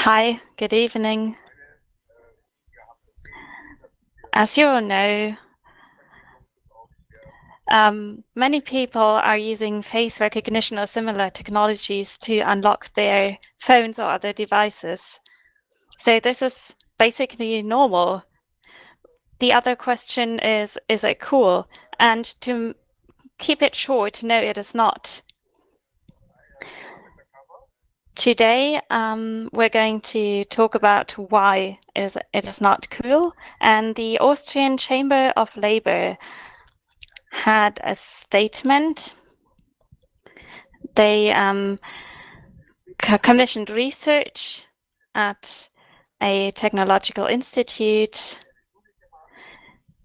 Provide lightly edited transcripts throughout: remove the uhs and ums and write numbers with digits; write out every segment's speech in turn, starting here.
Hi, good evening. As you all know, many people are using face recognition or similar technologies to unlock their phones or other devices. So this is basically normal. The other question is it cool? And to keep it short, no, it is not. Today, we're going to talk about why it is not cool. And the Austrian Chamber of Labor had a statement. They commissioned research at a technological institute.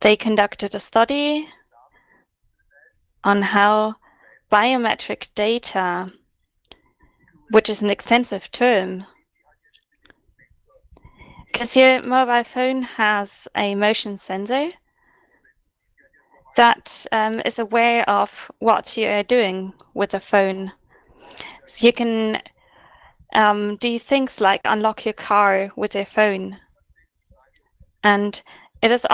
They conducted a study on how biometric data, which is an extensive term, because your mobile phone has a motion sensor that is aware of what you are doing with the phone. So you can do things like unlock your car with your phone. And it is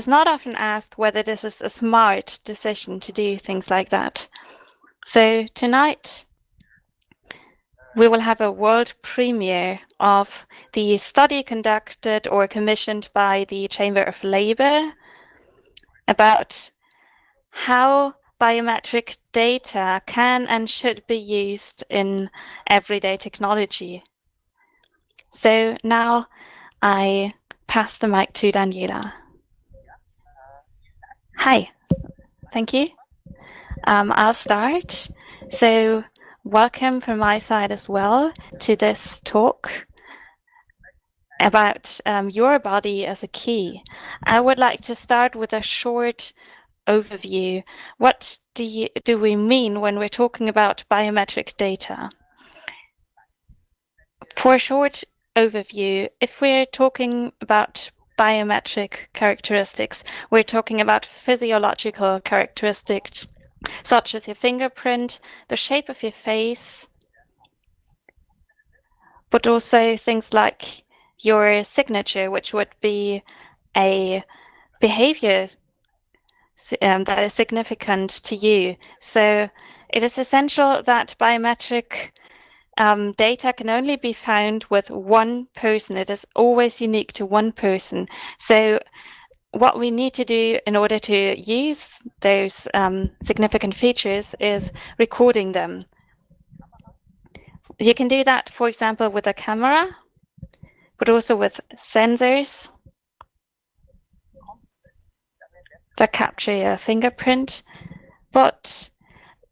not often asked whether this is a smart decision to do things like that. So tonight, we will have a world premiere of the study conducted or commissioned by the Chamber of Labor about how biometric data can and should be used in everyday technology. So now I pass the mic to Daniela. Hi, thank you. I'll start. So welcome from my side as well to this talk about your body as a key. I would like to start with a short overview. What do we mean when we're talking about biometric data? For a short overview, if we're talking about biometric characteristics, we're talking about physiological characteristics such as your fingerprint, the shape of your face, but also things like your signature, which would be a behavior that is significant to you. So it is essential that biometric data can only be found with one person. It is always unique to one person. So what we need to do in order to use those significant features is recording them. You can do that, for example, with a camera, but also with sensors that capture your fingerprint. But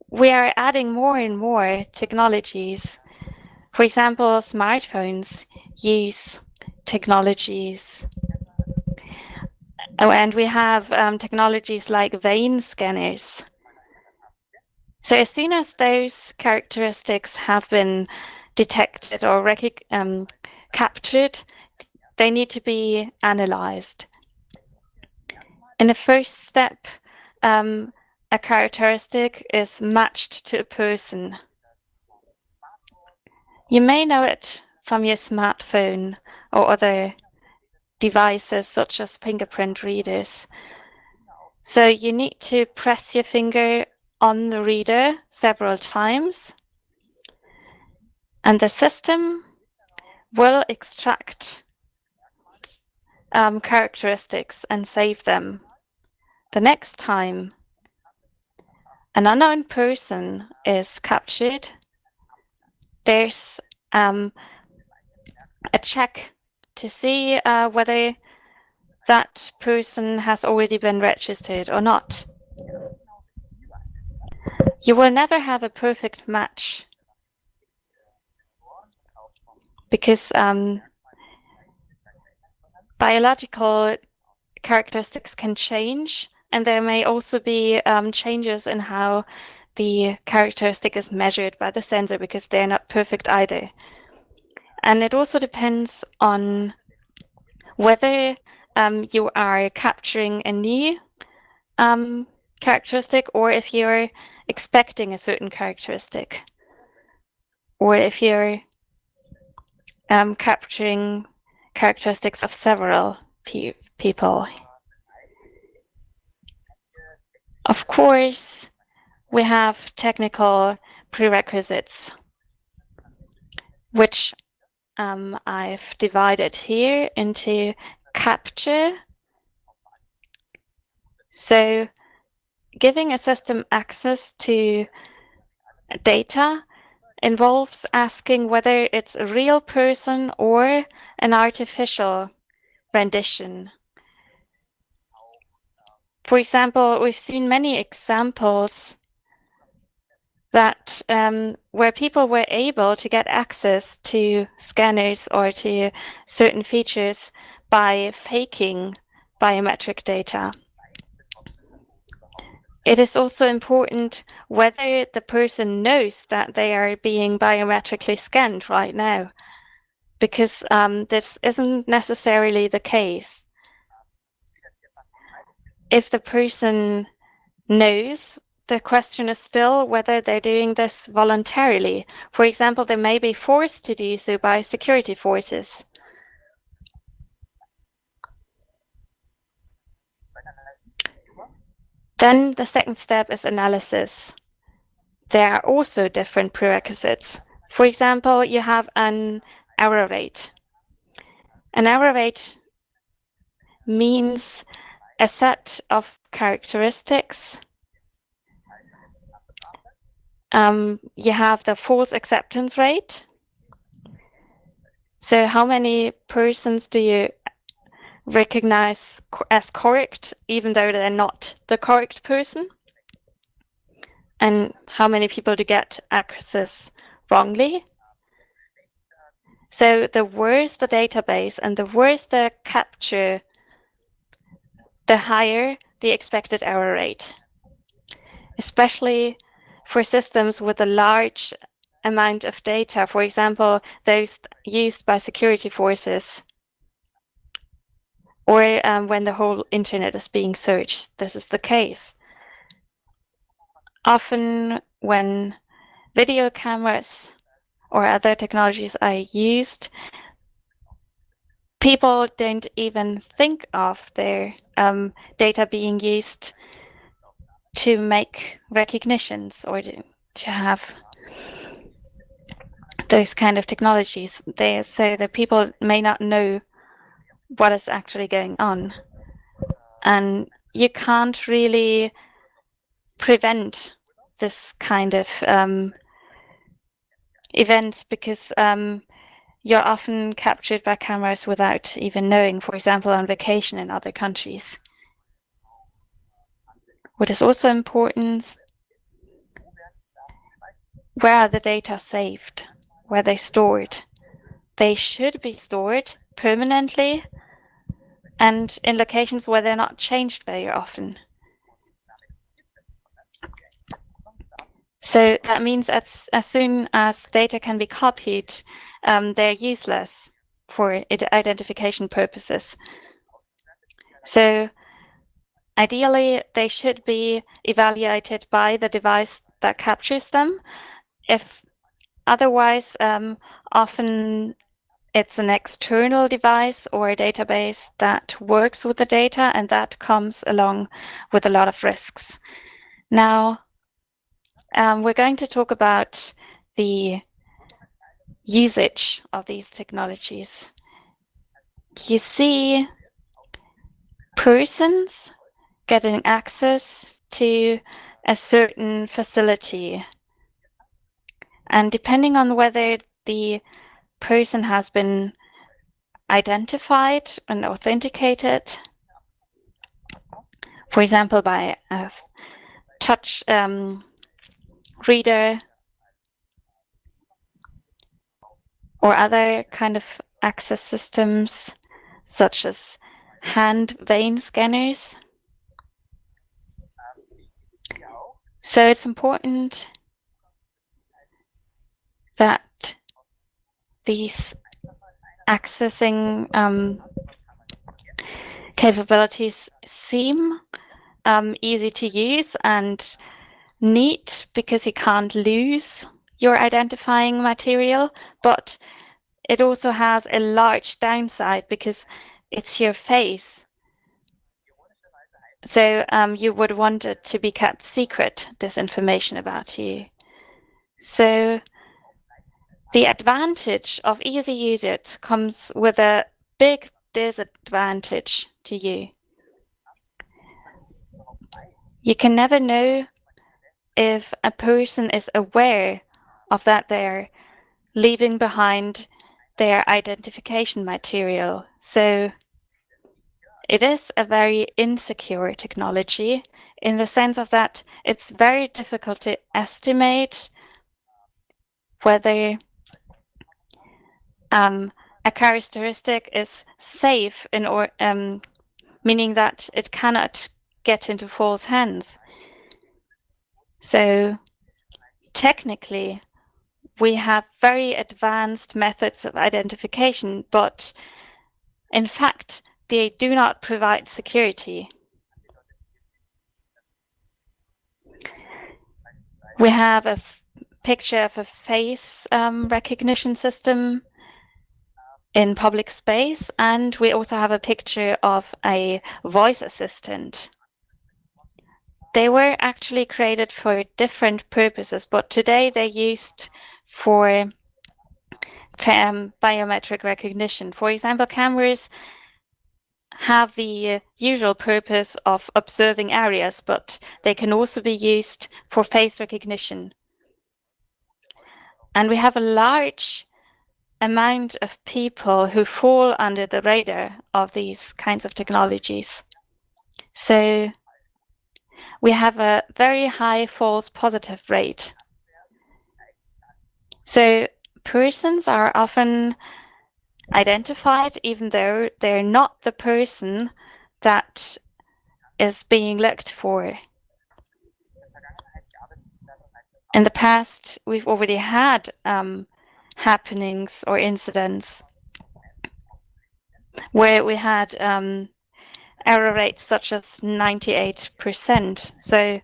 we are adding more and more technologies. For example, smartphones use technologies. Oh, and we have technologies like vein scanners. So as soon as those characteristics have been detected or captured, they need to be analyzed. In the first step, a characteristic is matched to a person. You may know it from your smartphone or other devices such as fingerprint readers. So you need to press your finger on the reader several times, and the system will extract characteristics and save them. The next time an unknown person is captured, there's a check to see whether that person has already been registered or not. You will never have a perfect match because biological characteristics can change, and there may also be changes in how the characteristic is measured by the sensor because they're not perfect either. And it also depends on whether you are capturing a new characteristic or if you're expecting a certain characteristic, or if you're capturing characteristics of several people. Of course, we have technical prerequisites, which I've divided here into capture. So giving a system access to data involves asking whether it's a real person or an artificial rendition. For example, we've seen many examples that where people were able to get access to scanners or to certain features by faking biometric data. It is also important whether the person knows that they are being biometrically scanned right now, because this isn't necessarily the case. If the person knows, the question is still whether they're doing this voluntarily. For example, they may be forced to do so by security forces. Then the second step is analysis. There are also different prerequisites. For example, you have an error rate. An error rate means a set of characteristics. You have the false acceptance rate. So how many persons do you recognize as correct, even though they're not the correct person? And how many people do get access wrongly? So the worse the database and the worse the capture, the higher the expected error rate, especially for systems with a large amount of data, for example, those used by security forces, or when the whole internet is being searched. This is the case. Often when video cameras or other technologies are used, people don't even think of their data being used to make recognitions or to have those kind of technologies there, so that people may not know what is actually going on. And you can't really prevent this kind of events because you're often captured by cameras without even knowing, for example, on vacation in other countries. What is also important, where are the data saved? Where are they stored? They should be stored permanently and in locations where they're not changed very often. So that means as soon as data can be copied, they're useless for identification purposes. So ideally, they should be evaluated by the device that captures them. If otherwise, often it's an external device or a database that works with the data, and that comes along with a lot of risks. Now, we're going to talk about the usage of these technologies. You see persons getting access to a certain facility. And depending on whether the person has been identified and authenticated, for example, by a touch reader or other kind of access systems, such as hand vein scanners. So it's important that these accessing capabilities seem easy to use and neat, because you can't lose your identifying material, but it also has a large downside because it's your face. So you would want it to be kept secret, this information about you. So the advantage of easy use comes with a big disadvantage to you. You can never know if a person is aware of that they're leaving behind their identification material. So it is a very insecure technology in the sense of that it's very difficult to estimate whether a characteristic is safe meaning that it cannot get into false hands. So technically, we have very advanced methods of identification, but in fact, they do not provide security. We have a picture of a face recognition system in public space, and we also have a picture of a voice assistant. They were actually created for different purposes, but today they're used for biometric recognition. For example, cameras have the usual purpose of observing areas, but they can also be used for face recognition. And we have a large amount of people who fall under the radar of these kinds of technologies. So we have a very high false positive rate. So persons are often identified even though they're not the person that is being looked for. In the past, we've already had happenings or incidents where we had error rates such as 98%. So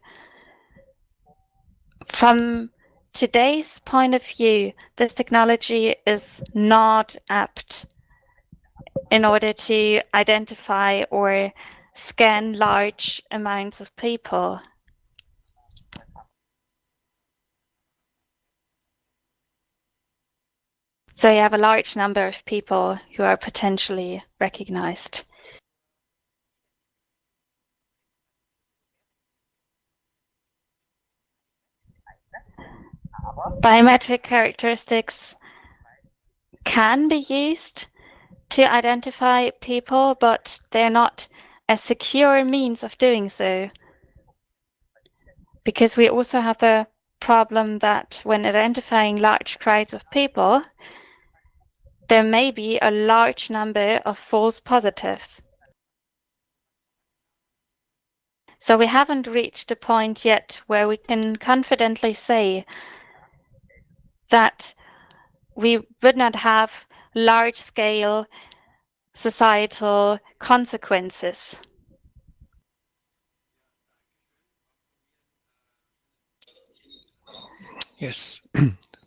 from today's point of view, this technology is not apt in order to identify or scan large amounts of people. So you have a large number of people who are potentially recognized. Biometric characteristics can be used to identify people, but they're not a secure means of doing so. Because we also have the problem that when identifying large crowds of people, there may be a large number of false positives. So we haven't reached a point yet where we can confidently say that we would not have large-scale societal consequences. Yes,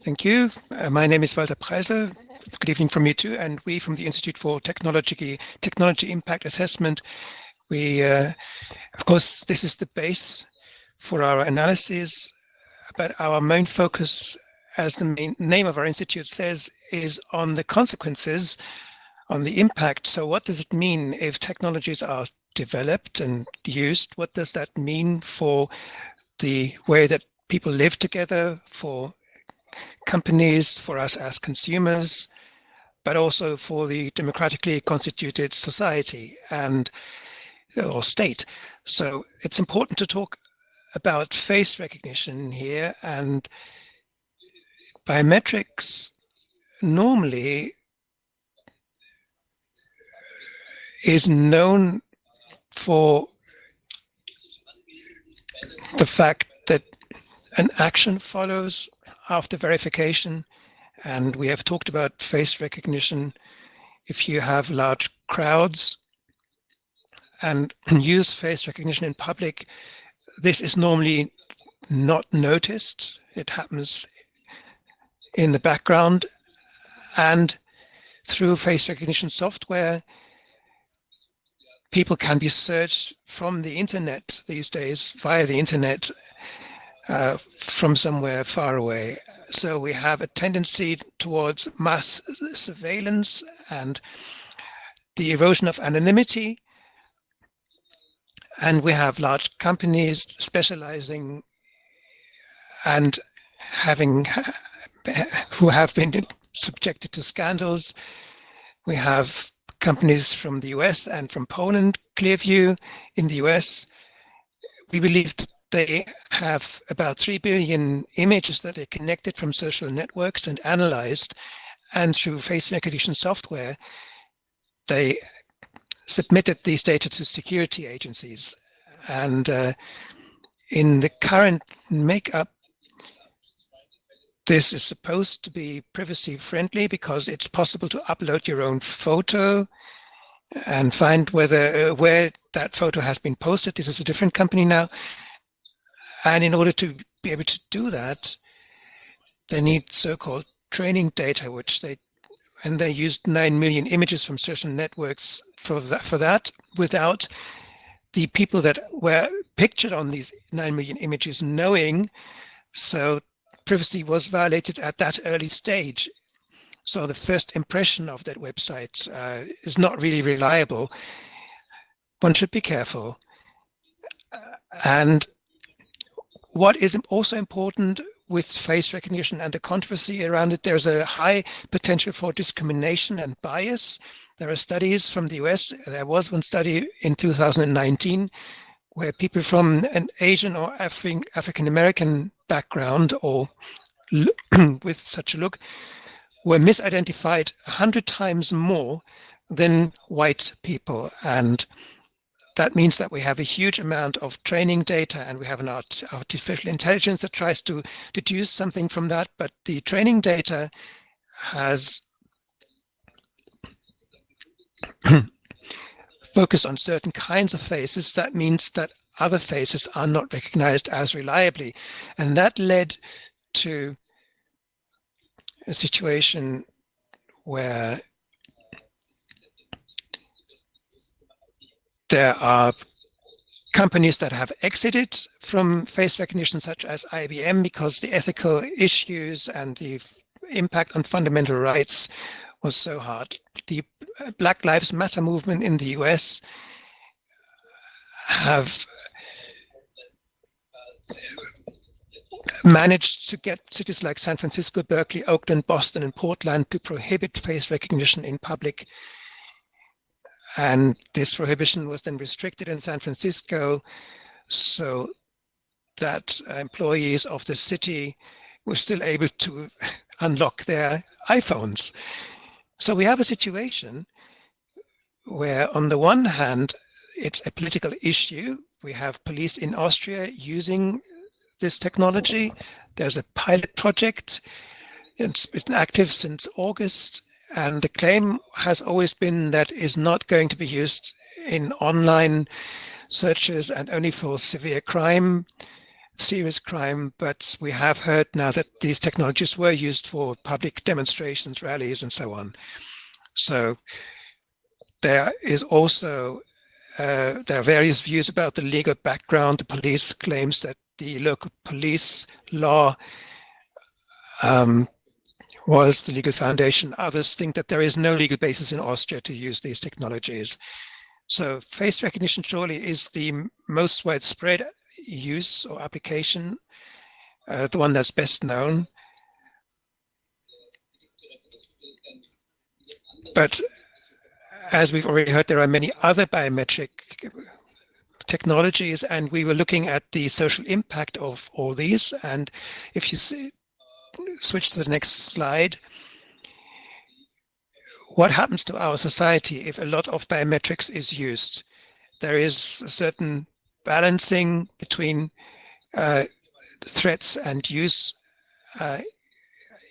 thank you. My name is Walter Preisel. Good evening from me too. And we from the Institute for Technology Impact Assessment, we, of course, this is the base for our analysis, but our main focus, as the main name of our institute says, is on the consequences, on the impact. So what does it mean if technologies are developed and used? What does that mean for the way that people live together, for companies, for us as consumers, but also for the democratically constituted society and or state? So it's important to talk about face recognition here, and biometrics normally is known for the fact that an action follows after verification, and we have talked about face recognition. If you have large crowds and use face recognition in public, this is normally not noticed. It happens in the background, and through face recognition software, people can be searched from the internet these days, via the internet, from somewhere far away. So we have a tendency towards mass surveillance and the erosion of anonymity. And we have large companies specializing and who have been subjected to scandals. We have companies from the US and from Poland, Clearview in the US. We believe that they have about 3 billion images that are connected from social networks and analyzed, and through face recognition software, they submitted these data to security agencies. And in the current makeup, this is supposed to be privacy friendly because it's possible to upload your own photo and find where that photo has been posted. This is a different company now. And in order to be able to do that, they need so-called training data, and they used 9 million images from social networks for that without the people that were pictured on these 9 million images knowing. So privacy was violated at that early stage. So the first impression of that website is not really reliable. One should be careful. And what is also important with face recognition and the controversy around it, there's a high potential for discrimination and bias. There are studies from the US. There was one study in 2019 where people from an Asian or African-American background or with such a look were misidentified 100 times more than white people. And that means that we have a huge amount of training data, and we have an artificial intelligence that tries to deduce something from that. But the training data has focused on certain kinds of faces. That means that other faces are not recognized as reliably. And that led to a situation where there are companies that have exited from face recognition, such as IBM, because the ethical issues and the impact on fundamental rights was so hard. The Black Lives Matter movement in the US have managed to get cities like San Francisco, Berkeley, Oakland, Boston, and Portland to prohibit face recognition in public. And this prohibition was then restricted in San Francisco so that employees of the city were still able to unlock their iPhones. So we have a situation where, on the one hand, it's a political issue. We have police in Austria using this technology. There's a pilot project. It's been active since August. And the claim has always been that is not going to be used in online searches and only for severe crime, serious crime. But we have heard now that these technologies were used for public demonstrations, rallies, and so on. So there is also, there are various views about the legal background. The police claims that the local police law was the legal foundation. Others think that there is no legal basis in Austria to use these technologies. So face recognition surely is the most widespread use or application, the one that's best known. But as we've already heard, there are many other biometric technologies, and we were looking at the social impact of all these. And if you switch to the next slide, what happens to our society if a lot of biometrics is used? There is a certain balancing between threats and use.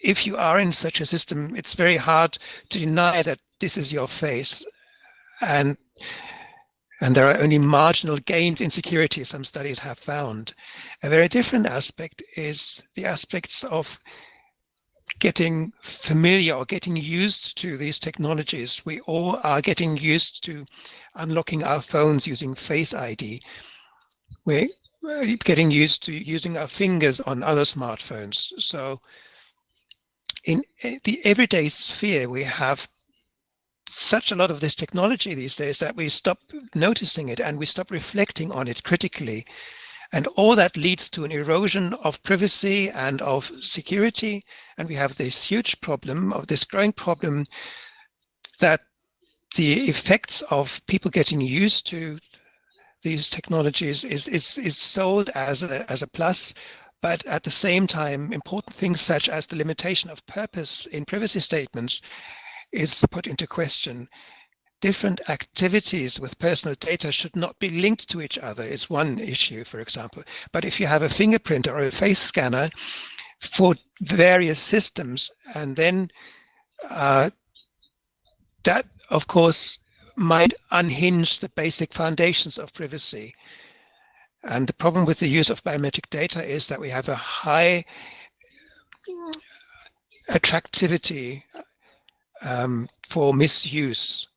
If you are in such a system, it's very hard to deny that this is your face. And there are only marginal gains in security, some studies have found. A very different aspect is the aspects of getting familiar or getting used to these technologies. We all are getting used to unlocking our phones using Face ID. We're getting used to using our fingers on other smartphones. So in the everyday sphere, we have such a lot of this technology these days that we stop noticing it and we stop reflecting on it critically. And all that leads to an erosion of privacy and of security. And we have this huge problem, of this growing problem, that the effects of people getting used to these technologies is sold as a plus. But at the same time, important things such as the limitation of purpose in privacy statements is put into question. Different activities with personal data should not be linked to each other is one issue, for example. But if you have a fingerprint or a face scanner for various systems, and then that, of course, might unhinge the basic foundations of privacy. And the problem with the use of biometric data is that we have a high attractivity for misuse.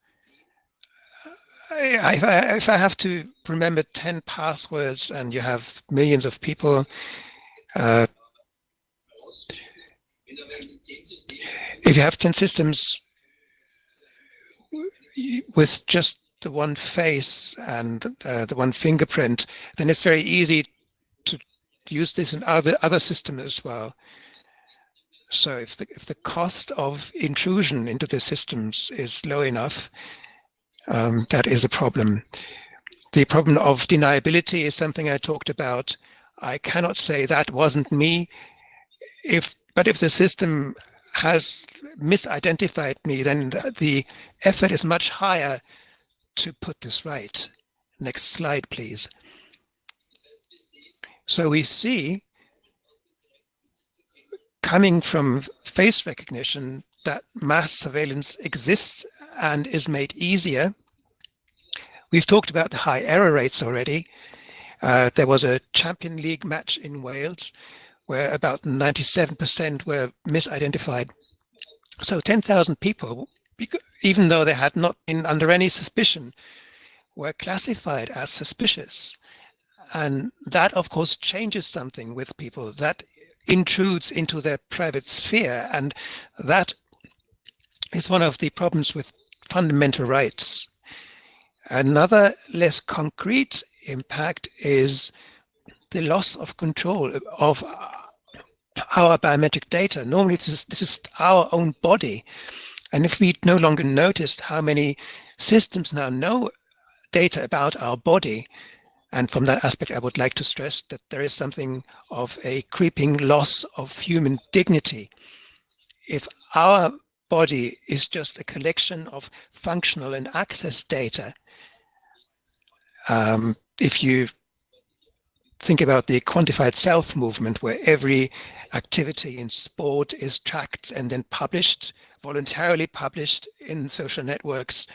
If I have to remember 10 passwords and you have millions of people, if you have 10 systems with just the one face and the one fingerprint, then it's very easy to use this in other systems as well. So if the cost of intrusion into the systems is low enough, that is a problem. The problem of deniability is something I talked about. I cannot say that wasn't me. But if the system has misidentified me, then the effort is much higher to put this right. Next slide, please. So we see, coming from face recognition, that mass surveillance exists and is made easier. We've talked about the high error rates already. There was a Champion League match in Wales where about 97% were misidentified. So 10,000 people, even though they had not been under any suspicion, were classified as suspicious. And that, of course, changes something with people. That intrudes into their private sphere. And that is one of the problems with fundamental rights. Another less concrete impact is the loss of control of our biometric data. Normally, this is our own body. And if we no longer noticed how many systems now know data about our body, and from that aspect, I would like to stress that there is something of a creeping loss of human dignity. If our body is just a collection of functional and access data, if you think about the quantified self movement, where every activity in sport is tracked and then published, voluntarily published in social networks,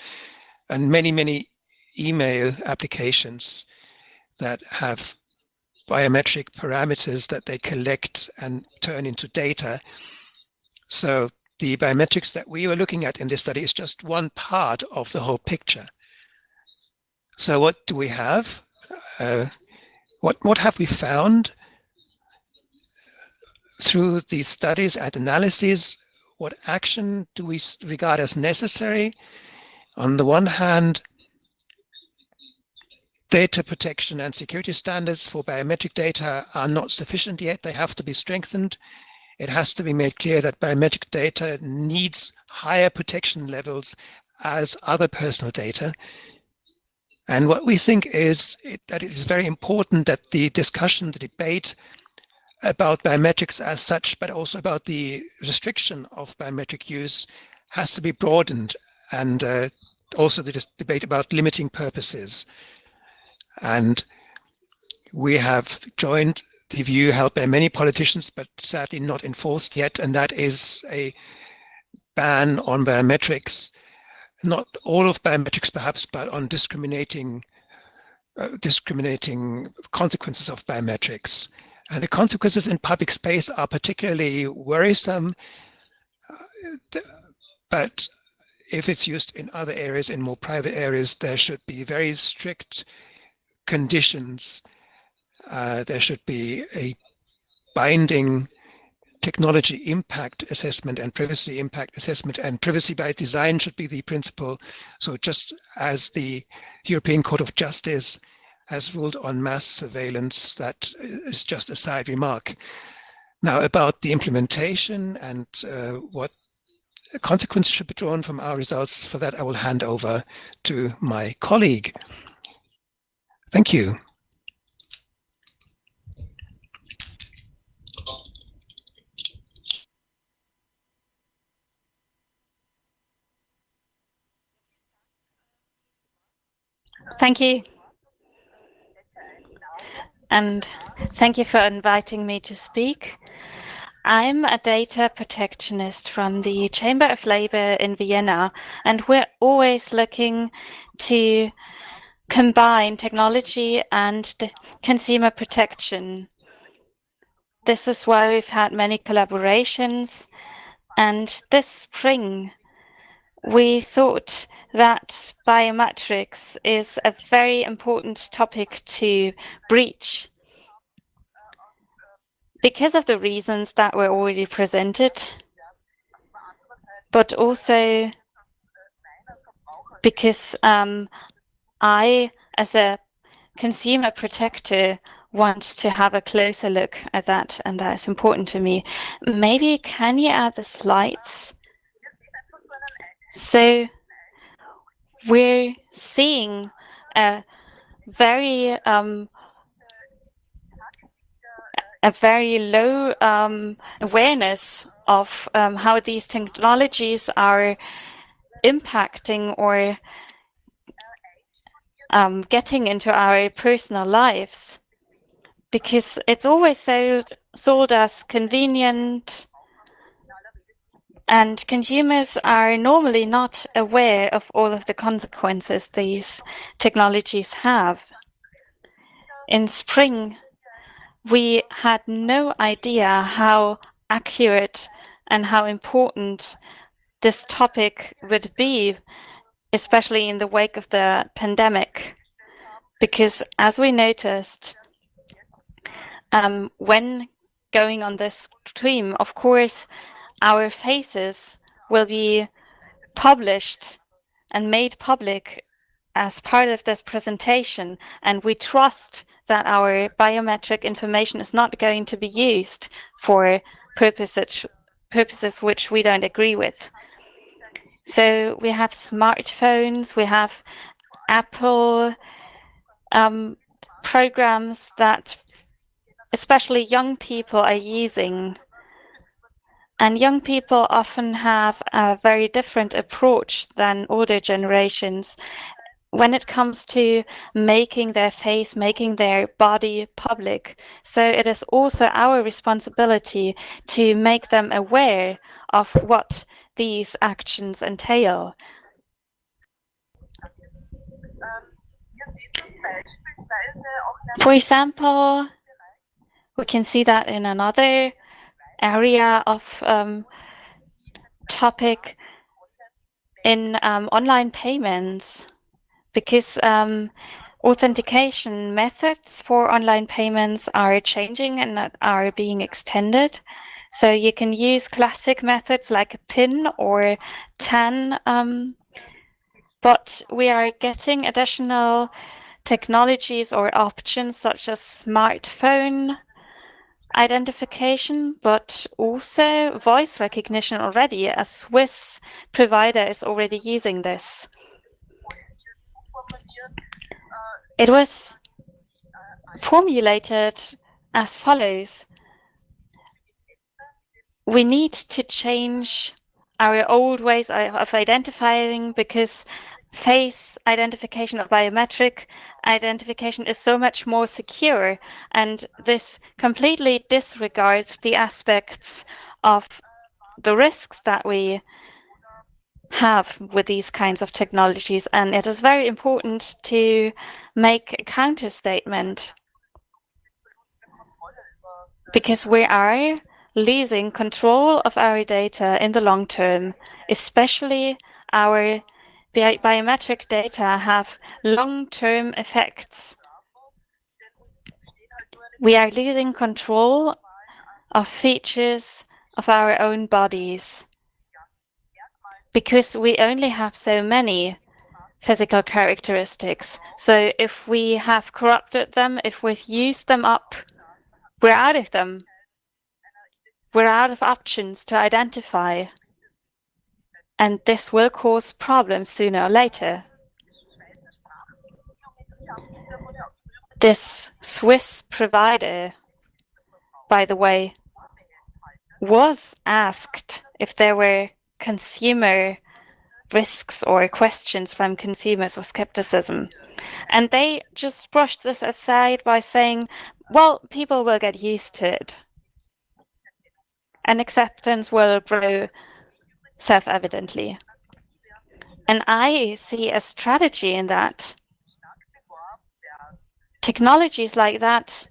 and many email applications that have biometric parameters that they collect and turn into data. So the biometrics that we were looking at in this study is just one part of the whole picture. So what do we have? What have we found through these studies and analyses? What action do we regard as necessary? On the one hand, data protection and security standards for biometric data are not sufficient yet. They have to be strengthened. It has to be made clear that biometric data needs higher protection levels as other personal data. And what we think is that it is very important that the discussion, the debate about biometrics as such, but also about the restriction of biometric use, has to be broadened, and also the debate about limiting purposes. And we have joined the view held by many politicians, but sadly not enforced yet, and that is a ban on biometrics. Not all of biometrics, perhaps, but on discriminating consequences of biometrics. And the consequences in public space are particularly worrisome. but if it's used in other areas, in more private areas, there should be very strict conditions. There should be a binding technology impact assessment and privacy impact assessment, and privacy by design should be the principle. So just as the European Court of Justice has ruled on mass surveillance, that is just a side remark. Now, about the implementation and what consequences should be drawn from our results, for that I will hand over to my colleague. Thank you. Thank you. And thank you for inviting me to speak. I'm a data protectionist from the Chamber of Labor in Vienna, and we're always looking to combine technology and consumer protection. This is why we've had many collaborations, and this spring we thought that biometrics is a very important topic to breach because of the reasons that were already presented, but also because I, as a consumer protector, want to have a closer look at that, and that is important to me. Maybe can you add the slides? So we're seeing a very low awareness of how these technologies are impacting or getting into our personal lives, because it's always sold as convenient, and consumers are normally not aware of all of the consequences these technologies have. In spring, we had no idea how accurate and how important this topic would be, especially in the wake of the pandemic, because as we noticed, when going on this stream, of course, our faces will be published and made public as part of this presentation, and we trust that our biometric information is not going to be used for purposes which we don't agree with. So we have smartphones, we have Apple programs that especially young people are using. And young people often have a very different approach than older generations when it comes to making their face, making their body public. So it is also our responsibility to make them aware of what these actions entail. For example, we can see that in another area of topic in online payments, because authentication methods for online payments are changing and are being extended. So you can use classic methods like a PIN or TAN, but we are getting additional technologies or options such as smartphone identification, but also voice recognition already. A Swiss provider is already using this. It was formulated as follows. We need to change our old ways of identifying, because face identification or biometric identification is so much more secure, and this completely disregards the aspects of the risks that we have with these kinds of technologies. And it is very important to make a counter statement, because we are losing control of our data in the long term, especially our biometric data have long-term effects. We are losing control of features of our own bodies because we only have so many physical characteristics. So if we have corrupted them, if we've used them up, we're out of them. We're out of options to identify. And this will cause problems sooner or later. This Swiss provider, by the way, was asked if there were consumer risks or questions from consumers or skepticism. And they just brushed this aside by saying, well, people will get used to it. And acceptance will grow self-evidently. And I see a strategy in that. Technologies like that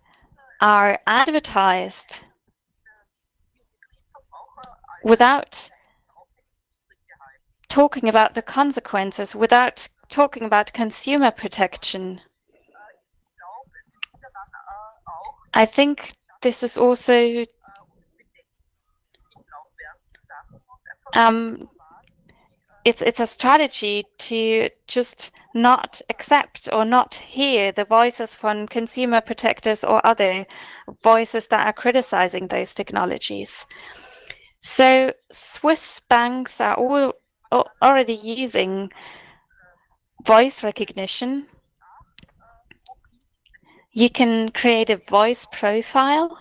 are advertised without talking about the consequences, without talking about consumer protection. I think this is also it's a strategy to just not accept or not hear the voices from consumer protectors or other voices that are criticizing those technologies. So Swiss banks are all already using voice recognition. You can create a voice profile,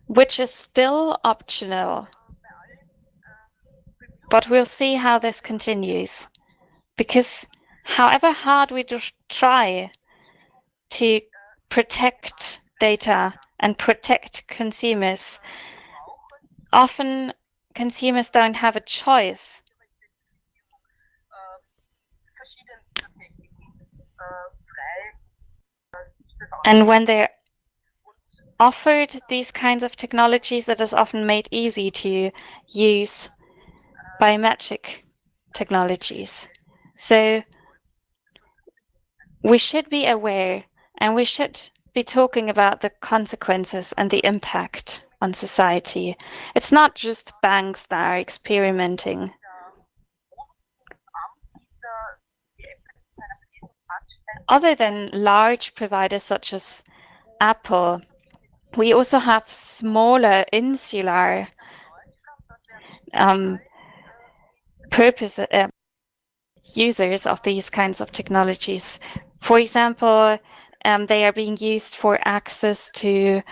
which is still optional. But we'll see how this continues, because however hard we try to protect data and protect consumers, often consumers don't have a choice. And when they're offered these kinds of technologies, it is often made easy to use biometric technologies. So we should be aware, and we should be talking about the consequences and the impact on society. It's not just banks that are experimenting. Other than large providers such as Apple, we also have smaller insular users of these kinds of technologies. For example, they are being used for access to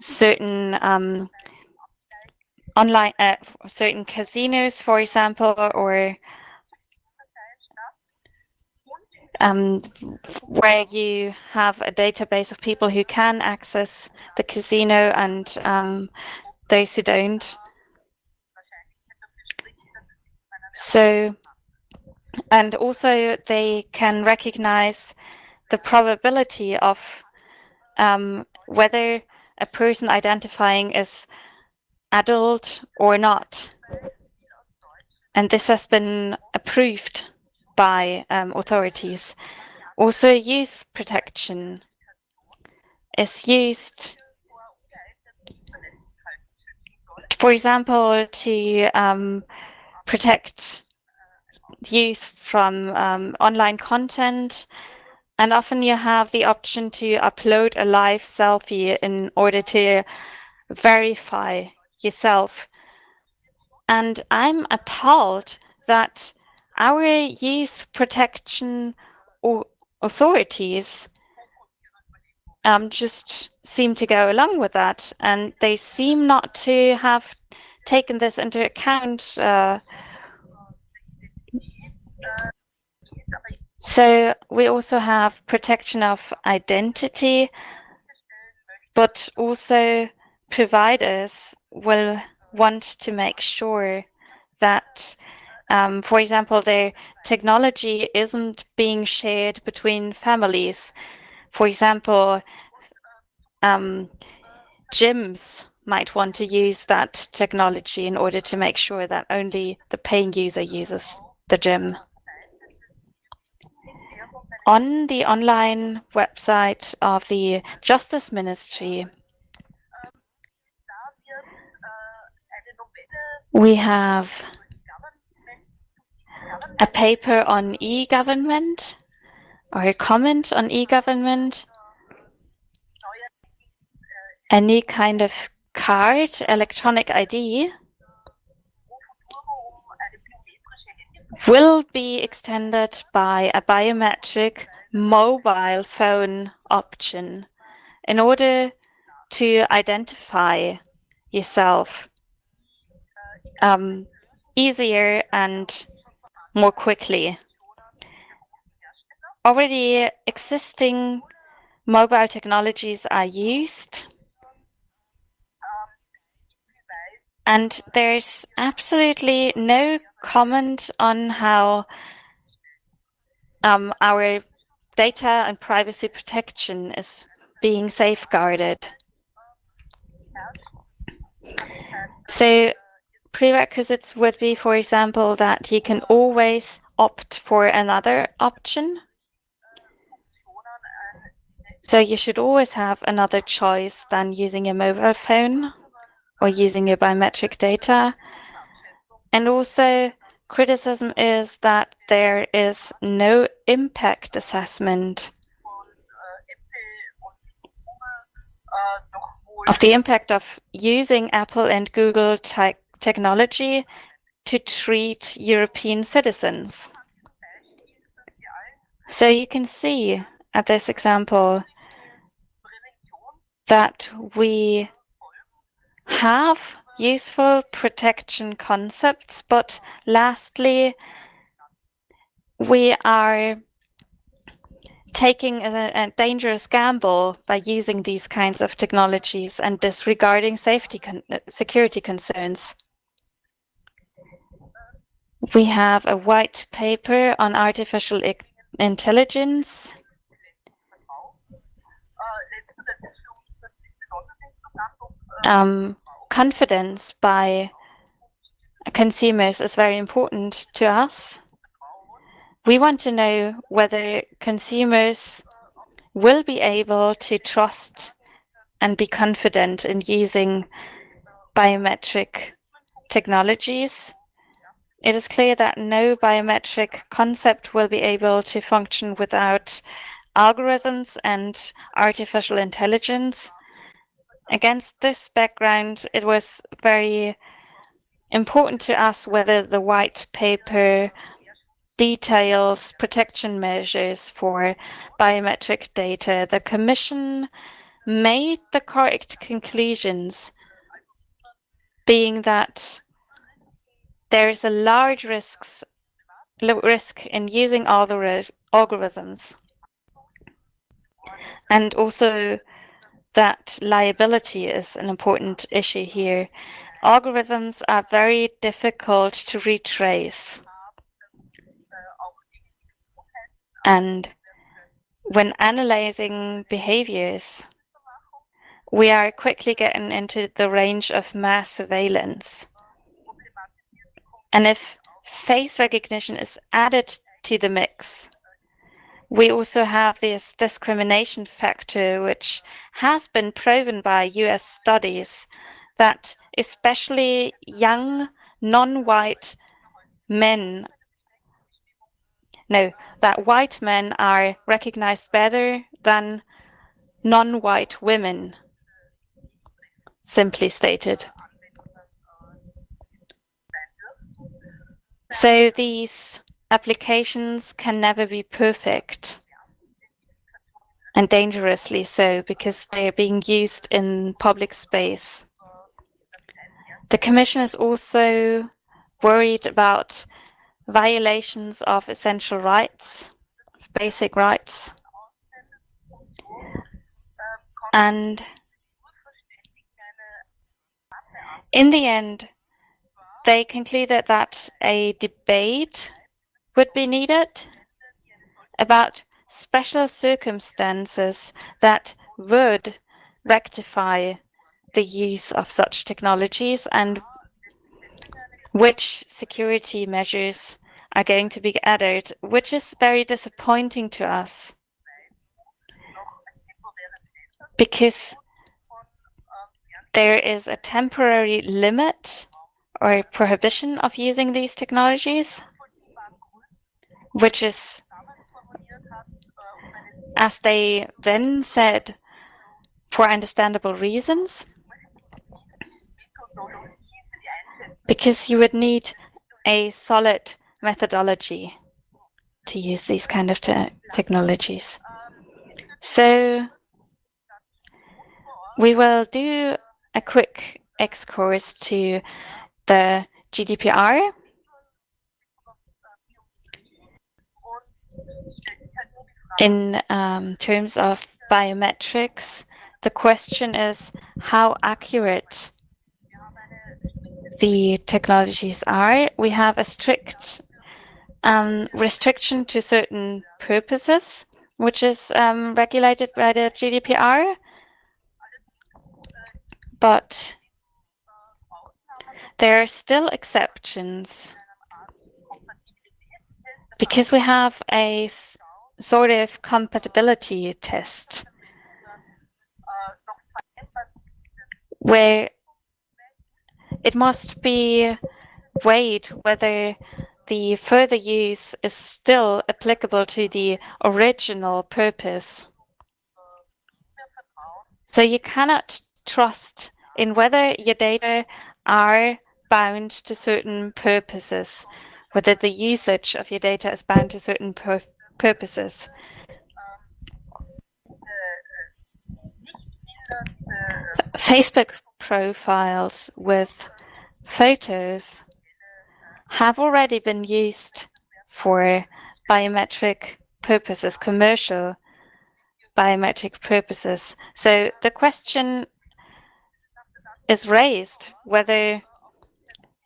certain online, certain casinos, for example, or where you have a database of people who can access the casino and those who don't. So, and also they can recognize the probability of whether a person identifying is adult or not. And this has been approved by authorities. Also, youth protection is used, for example, to protect youth from online content. And often you have the option to upload a live selfie in order to verify yourself. And I'm appalled that our youth protection authorities just seem to go along with that, and they seem not to have taken this into account. So we also have protection of identity, but also providers will want to make sure that, for example, their technology isn't being shared between families. For example, gyms might want to use that technology in order to make sure that only the paying user uses the gem. On the online website of the Justice Ministry, we have a paper on e-government, or a comment on e-government, a new kind of card, electronic ID, will be extended by a biometric mobile phone option in order to identify yourself easier and more quickly. Already existing mobile technologies are used, and there's absolutely no comment on how our data and privacy protection is being safeguarded. So prerequisites would be, for example, that you can always opt for another option. So you should always have another choice than using a mobile phone or using your biometric data. And also, criticism is that there is no impact assessment of the impact of using Apple and Google technology to treat European citizens. So you can see at this example that we have useful protection concepts, but lastly, we are taking a dangerous gamble by using these kinds of technologies and disregarding security concerns. We have a white paper on artificial intelligence. Confidence by consumers is very important to us. We want to know whether consumers will be able to trust and be confident in using biometric technologies. It is clear that no biometric concept will be able to function without algorithms and artificial intelligence. Against this background, it was very important to us whether the white paper details protection measures for biometric data. The Commission made the correct conclusions, being that there is a large risk in using algorithms, and also that liability is an important issue here. Algorithms are very difficult to retrace. And when analyzing behaviors, we are quickly getting into the range of mass surveillance. And if face recognition is added to the mix, we also have this discrimination factor, which has been proven by US studies that especially young, non-white men, that white men are recognized better than non-white women, simply stated. So these applications can never be perfect, and dangerously so, because they are being used in public space. The Commission is also worried about violations of essential rights, basic rights, and in the end, they concluded that a debate would be needed about special circumstances that would rectify the use of such technologies and which security measures are going to be added, which is very disappointing to us because there is a temporary limit or prohibition of using these technologies, which is, as they then said, for understandable reasons, because you would need a solid methodology to use these kind of technologies. So we will do a quick excursus to the GDPR. In terms of biometrics, the question is how accurate the technologies are. We have a strict restriction to certain purposes, which is regulated by the GDPR. But there are still exceptions because we have a sort of compatibility test where it must be weighed whether the further use is still applicable to the original purpose. So you cannot trust in whether your data are bound to certain purposes, whether the usage of your data is bound to certain purposes. Facebook profiles with photos have already been used for biometric purposes, commercial biometric purposes. So the question is raised whether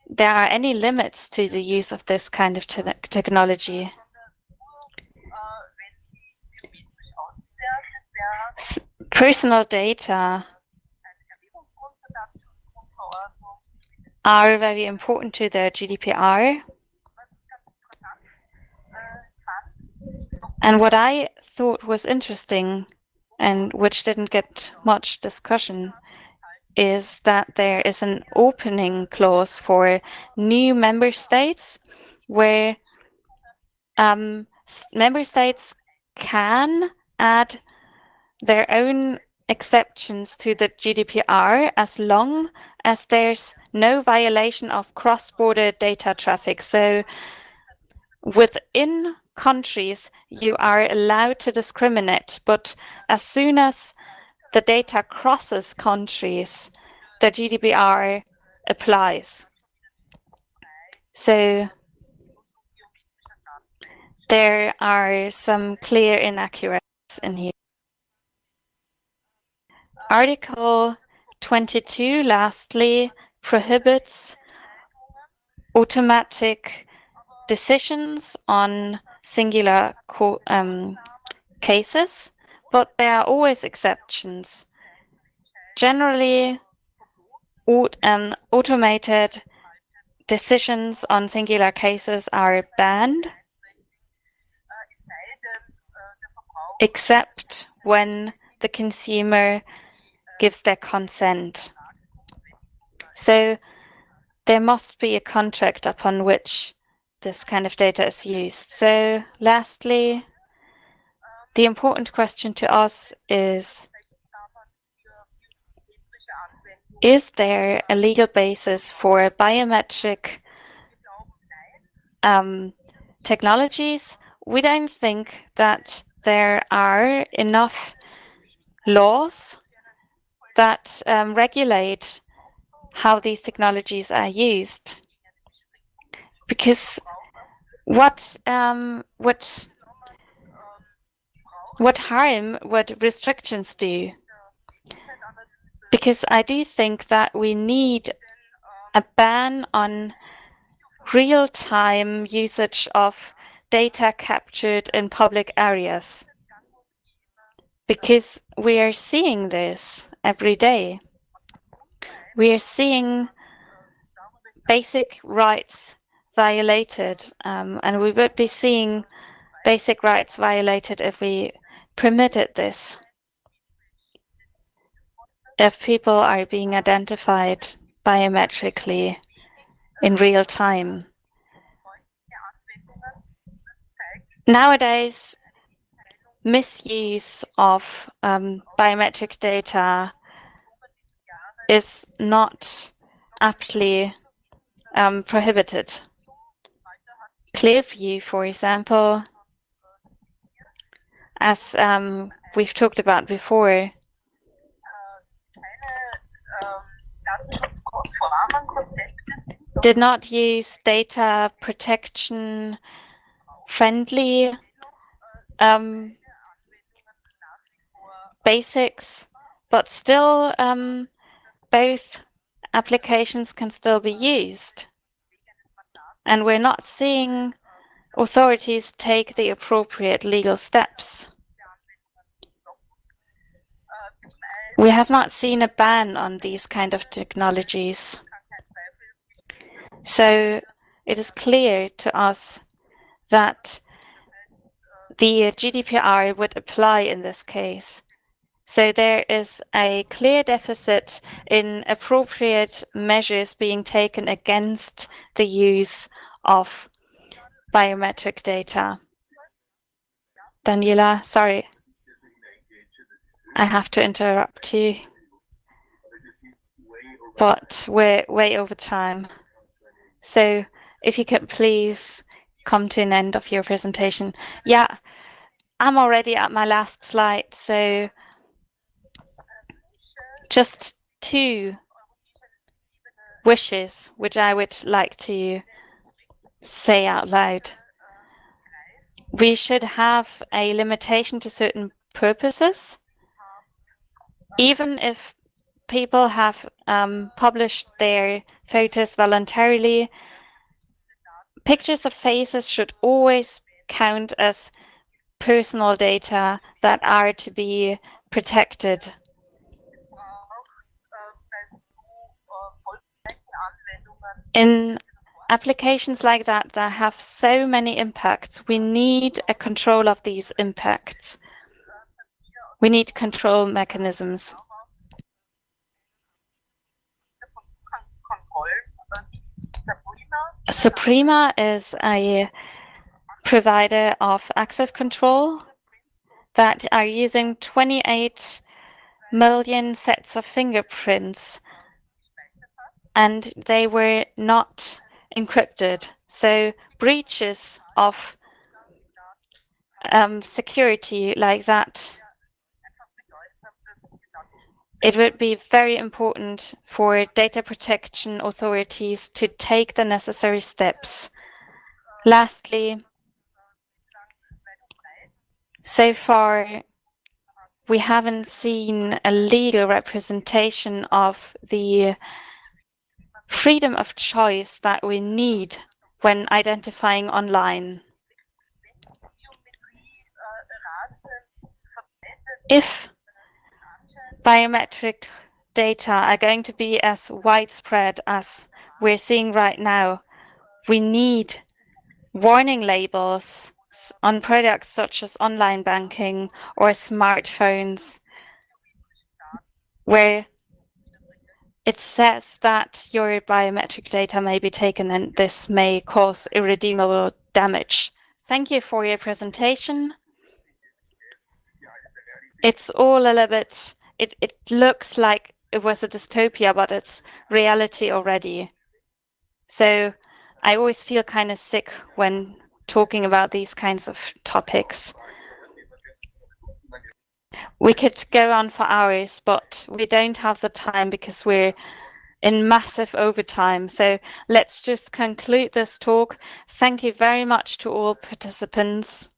there are any limits to the use of this kind of technology. Personal data are very important to the GDPR. And what I thought was interesting and which didn't get much discussion is that there is an opening clause for new member states where member states can add their own exceptions to the GDPR as long as there's no violation of cross-border data traffic. So within countries, you are allowed to discriminate, but as soon as the data crosses countries, the GDPR applies. So there are some clear inaccuracies in here. Article 22, lastly, prohibits automatic decisions on singular cases, but there are always exceptions. Generally, automated decisions on singular cases are banned, except when the consumer gives their consent. So there must be a contract upon which this kind of data is used. So lastly, the important question to us is there a legal basis for biometric technologies? We don't think that there are enough laws that regulate how these technologies are used. Because what harm would restrictions do? Because I do think that we need a ban on real-time usage of data captured in public areas. Because we are seeing this every day. we are seeing basic rights violated, and we would be seeing basic rights violated if we permitted this. If people are being identified biometrically in real time. Nowadays, misuse of biometric data is not aptly prohibited. Clearview, for example, as we've talked about before, did not use data protection friendly basics, but still both applications can still be used. And we're not seeing authorities take the appropriate legal steps. We have not seen a ban on these kind of technologies. So it is clear to us that the GDPR would apply in this case. So there is a clear deficit in appropriate measures being taken against the use of biometric data. Daniela, sorry, I have to interrupt you, but we're way over time. So if you could please come to an end of your presentation. Yeah, I'm already at my last slide, so just 2 wishes which I would like to say out loud. We should have a limitation to certain purposes. Even if people have published their photos voluntarily, pictures of faces should always count as personal data that are to be protected. In applications like that have so many impacts, we need a control of these impacts. We need control mechanisms. Suprema is a provider of access control that are using 28 million sets of fingerprints, and they were not encrypted. So breaches of security like that, it would be very important for data protection authorities to take the necessary steps. Lastly, so far, we haven't seen a legal representation of the freedom of choice that we need when identifying online. If biometric data are going to be as widespread as we're seeing right now, we need warning labels on products such as online banking or smartphones, where it says that your biometric data may be taken and this may cause irredeemable damage. Thank you for your presentation. It's all a little bit, it looks like it was a dystopia, but it's reality already. So I always feel kind of sick when talking about these kinds of topics. We could go on for hours, but we don't have the time because we're in massive overtime. So let's just conclude this talk. Thank you very much to all participants,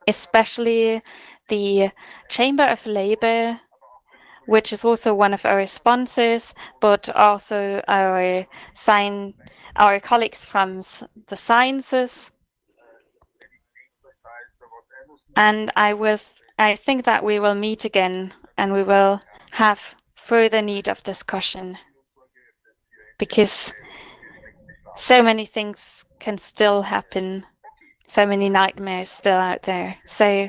especially the Chamber of Labour, which is also one of our sponsors, but also our colleagues from the sciences. And I think that we will meet again and we will have further need of discussion, because so many things can still happen, so many nightmares still out there. So